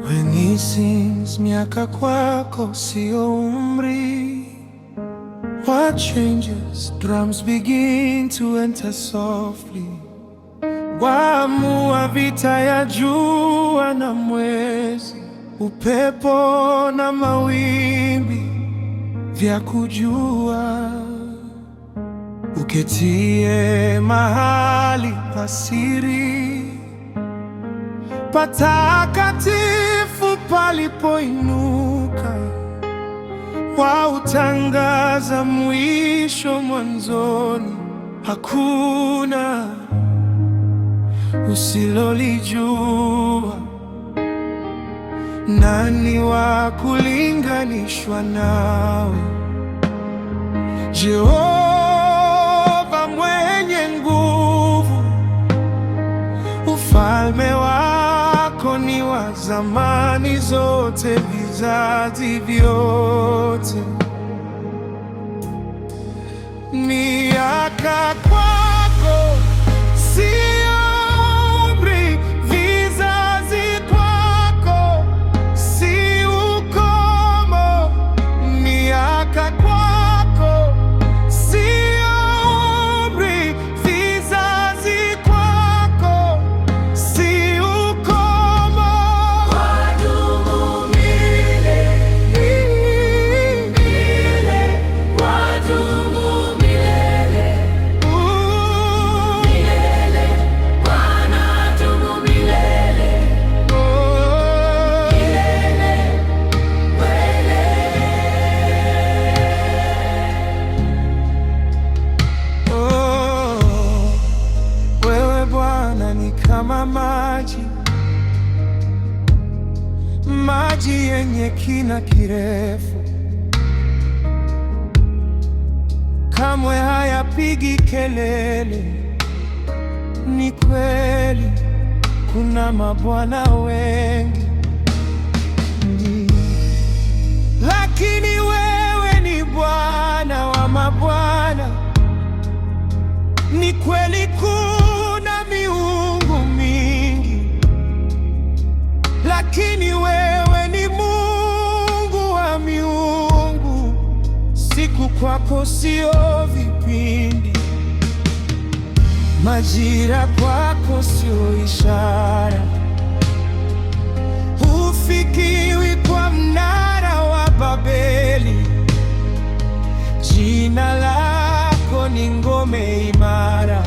When he sings, miaka kwako sio umri. What changes? Drums begin to enter softly. Waamua vita ya jua na mwezi, upepo na mawimbi vya kujua. Uketie mahali pasiri, patakatifu palipoinuka, wautangaza mwisho mwanzoni. Hakuna usilolijua. Nani wa kulinganishwa nawe? Jehova mwenye nguvu, ufalme wako ni wa zamani zote, vizazi vyote. Miaka kwako sio umri, vizazi kwako si ukomo. Miaka kwako sio umri, vizazi kwako si ukomo. Wadumu milele, milele, wadumu milele, milele, Bwana adumu milele, milele, wewe Bwana ni kama maji, maji yenye kina kirefu, kamwe hayapigi kelele. Ni kweli kuna mabwana wengi, lakini wewe ni Bwana wa mabwana. Ni kweli kuna miungu mingi, lakini wewe ni Mungu wa miungu. Siku kwako sio vipindi, majira kwako sio ishara. Hufikiwi kwa mnara wa Babeli, jina lako ni ngome imara.